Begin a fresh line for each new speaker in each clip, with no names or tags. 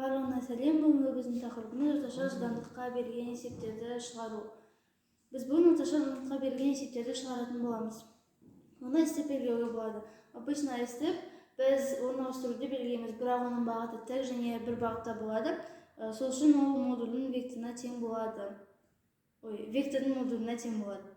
Барлығына сәлем. Бүгінгі біздің тақырыбымыз орташа жылдамдыққа берілген есептерді шығару. Біз бүгін орташа жылдамдыққа берілген есептерді шығаратын боламыз. Оны істеп белгілеуге болады. Обычно істеп біз оны ауыстыруды белгілейміз, бірақ оның бағыты тік және бір бағытта болады. Сол үшін ол модульдің векторына тең болады. Вектордың модуліне тең болады.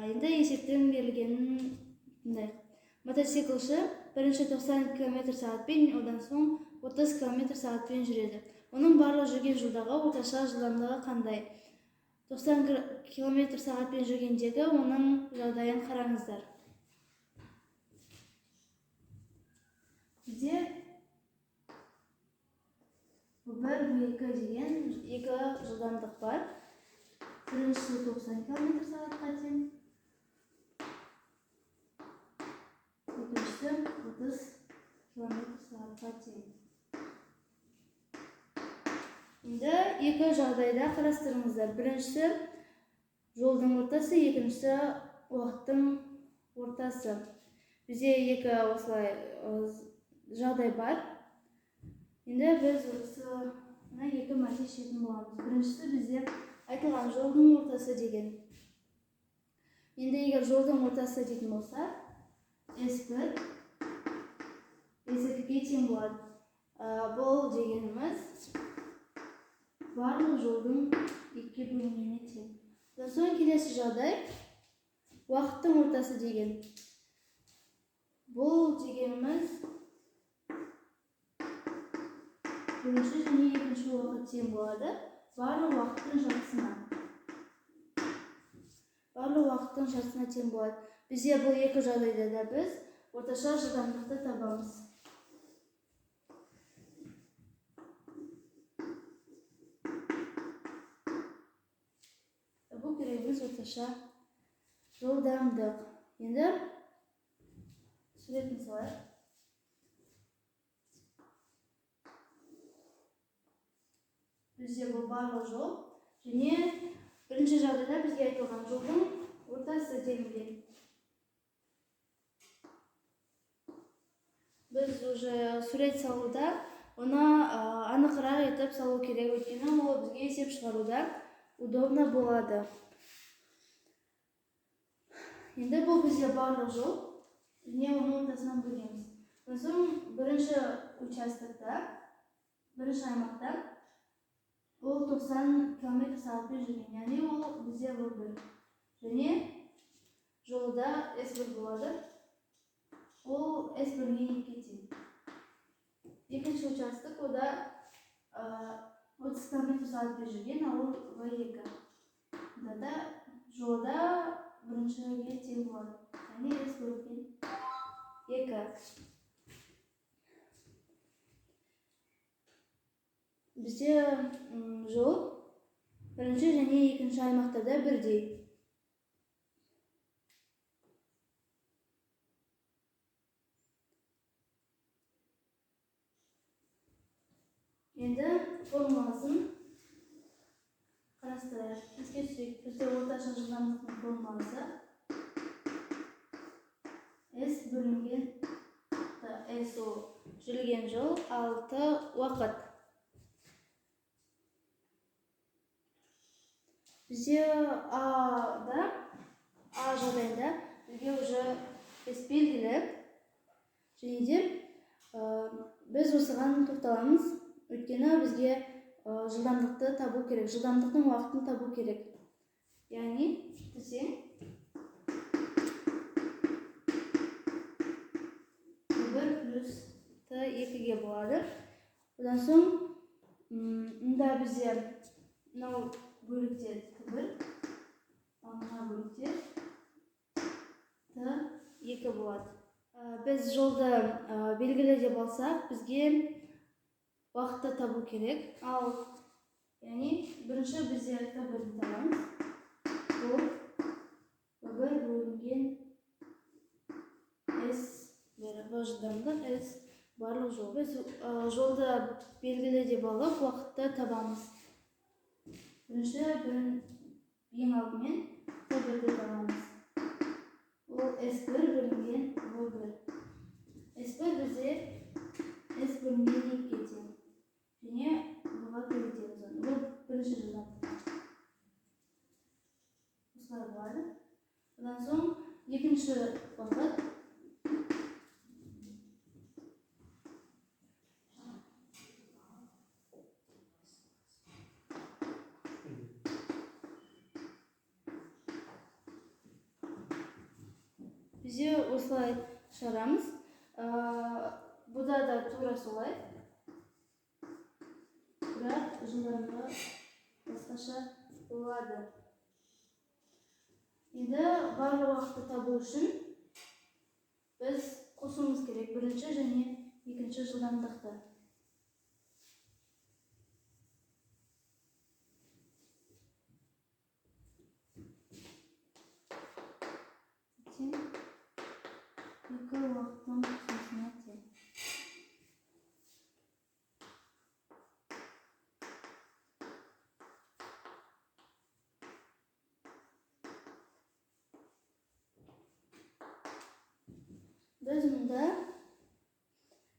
Енді есептің берілгенін тыңдайық. Мотоциклші бірінші 90 км/сағатпен, одан соң 30 км/сағатпен жүреді. Оның барлық жүрген жолдағы орташа жылдамдығы қандай? 90 км/сағатпен жүргендегі оның жағдайын қараңыздар. Бізде бір екі деген екі жылдамдық бар. Біріншісі 90 км/сағатқа тең. Екіншісі 30 км/сағатқа тең. Енді екі жағдайда қарастырыңыздар. Біріншісі жолдың ортасы, екіншісі уақыттың ортасы. Бізде екі осылай жағдай бар. Енді біз осыны екі мәрте шешетін боламыз. Біріншісі бізде айтылған жолдың ортасы деген. Енді егер жолдың ортасы дейтін болса, S1 S2-ге тең болады. Бұл дегеніміз барлық жолдың екіге бөлінгеніне тең. Одан соң келесі жағдай уақыттың ортасы деген. Бұл дегеніміз бірінші және екінші уақыт тең болады. Барлық уақыттың жартысына. Барлық уақыттың жартысына тең болады. Бізде бұл екі жағдайда да біз орташа жылдамдықты табамыз. Бұл керегіміз орташа жылдамдық. Енді суретін салайық. Бізде бұл барлық жол және бірінші жағдайда бізге айтылған жолдың ортасы делінген. Біз уже сурет салуда оны анығырақ етіп салу керек, өйткені ол бізге есеп шығаруда удобно болады. Енді бұл бізде барлық жол және оның ортасынан бөлеміз. Сосын бірінші участокта, бірінші аймақта ол 90 км/сағатпен жүрген, яғни ол бізде V1. Және жолда S1 болады. Ол S1-ге 2-ге тең. Екінші участок ода 30 км/сағатпен жүрген, ол V2. Онда жолда біріншіге тең болады. Яғни S1-ге 2. Бізде жол бірінші және екінші аймақтарда бірдей. Енді формуласын қарастырайық. Еске түсірейік. Бізде орташа жылдамдықтың формуласы S бөлінген S ол жүрген жол, 6 уақыт. Бізде А жағдайында бізге уже S белгілі. Және де біз осыған тоқталамыз. Өйткені бізге жылдамдықты табу керек, жылдамдықтың уақытын табу керек. Яғни бізде V1 плюс T2-ге болады. Одан соң мұнда бізде мынау бөліктер T1, мына бөліктер T2 болады. Біз жолды белгілі деп алсақ, бізге уақытты табу керек. Ал, яғни бірінші бізде T1-ді табамыз. Бұл V1 бөлінген S жылдамдық S барлық жол. Біз жолды белгілі деп алып, уақытты табамыз. Бірінші ең алдымен T1-ді табамыз. Ол S1 бөлінген V1. S1 бізде S бөлінген 2-ге тең. Және бірінші жылдамдық. Осылай болады. Одан соң екінші уақыт. Бізде осылай шығарамыз. Бұда да тура солай. Бірақ жылдамдығы басқаша болады. Енді барлық уақытты табу үшін біз қосуымыз керек бірінші және екінші жылдамдықты. Екі уақыттың қосылысына тең. Біз мұнда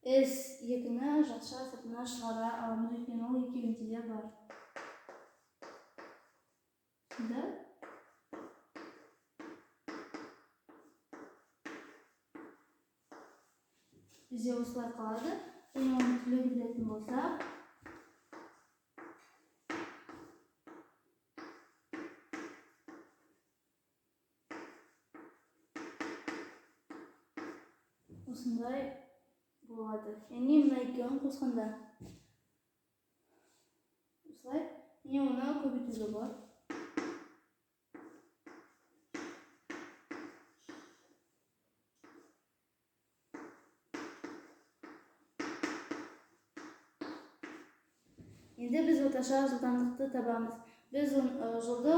S2-ні жақша сыртына шығара аламыз, өйткені ол екеуінде де бар. Сонда бізде осылай қалады. Және оны түлендіретін болсақ, осындай болады. Яғни мына екеуін қосқанда осылай. Және оны көбейтуге болады. Енді біз орташа жылдамдықты табамыз. Біз жолды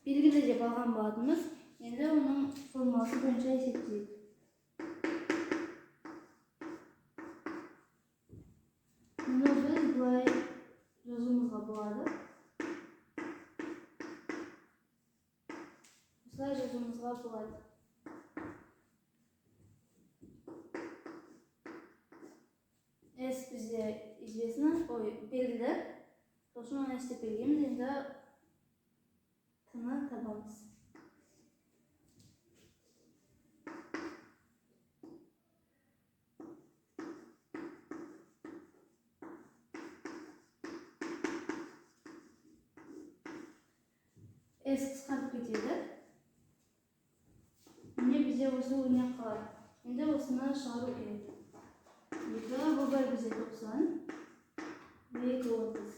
белгілі деп алған болатынбыз. Енді оның формуласы бойынша есептейік. Мұны біз бұлай жазуымызға болады. Осылай жазуымызға болады. S бізде известно, белгілі. Сосын оны істеп белгілейміз, енді T-ны табамыз. S қысқарып кетеді. Енді бізде осы ойнақ қалады. Енді осыны шығару керек. Бұл бар бізде 90, бұл 230.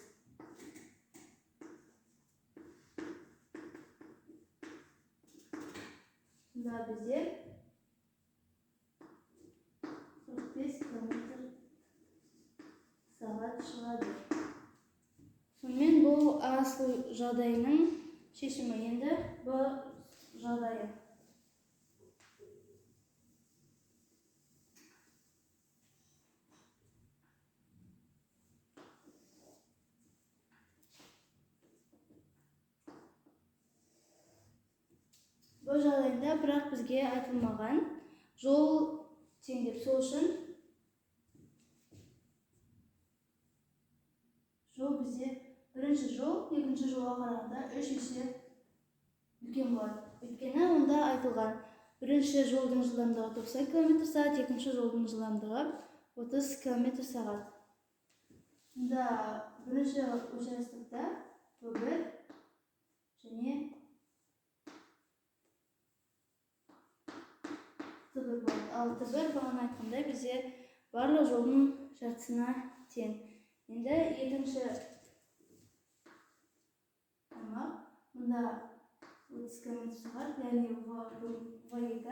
Сонда бізде 45 км/сағат шығады. Сонымен бұл асыл жағдайының шешімі. Енді бұл жағдайы. Бұл жағдайда бірақ бізге айтылмаған жол тең деп, сол үшін жол бізде бірінші жол екінші жолға қарағанда 3 есе үлкен болады. Өйткені онда айтылған бірінші жолдың жылдамдығы 90 км/сағат, екінші жолдың жылдамдығы 30 км/сағат. Онда бірінші участокта Т1 және Т1 болады. Ал Т1 бағана айтқандай бізде барлық жолдың жартысына тең. Енді екінші аймақ, мұнда 30 км/сағат, яғни V2,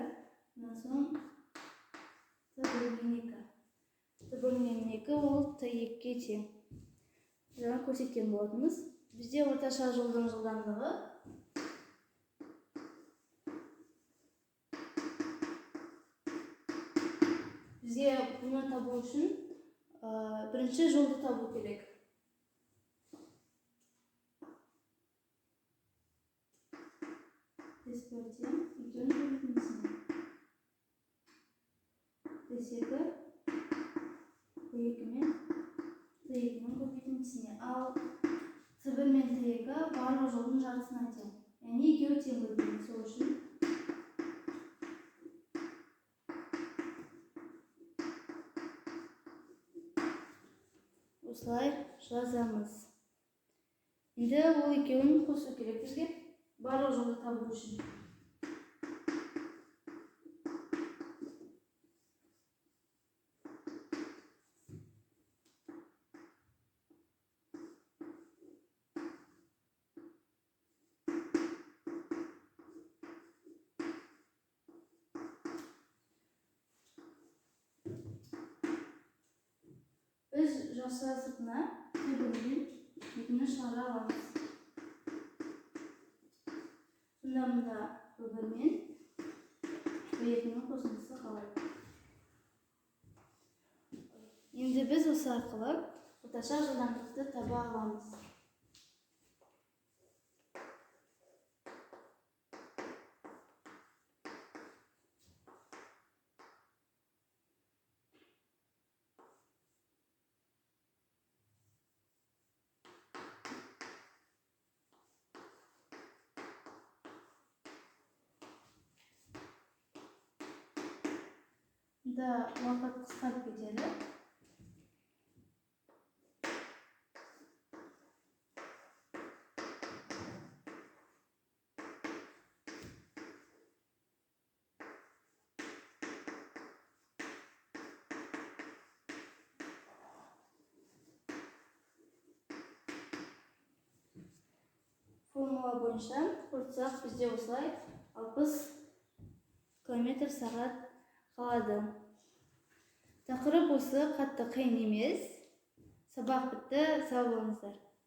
одан соң Т1-2. Т1-2 ол Т2-ге тең. Жаңа көрсеткен болатынбыз. Бізде орташа жолдың жылдамдығы бізге бұны табу үшін бірінші жолды табу керек. S1-тен екеуін көбейтіндісіне. S2 Т2-мен Т2-нің көбейтіндісіне. Ал Т1 мен Т2 барлық жолдың жартысына тең. Яғни екеуі тең бөлінеді. Сол үшін осылай жазамыз. Енді ол екеуін қосу керек бізге барлық жолды табу үшін. Біз жаса сыртына Т1-ден екіні шығара аламыз. Сонда мұнда Т1 мен Т2-нің қосындысы қалады. Енді біз осы арқылы орташа жылдамдықты таба аламыз. Мұнда уақыт қысқарып кетеді. Формула бойынша қорытсақ бізде осылай 60 км/сағат қалады. Тақырып осы, қатты қиын емес. Сабақ бітті, сау болыңыздар.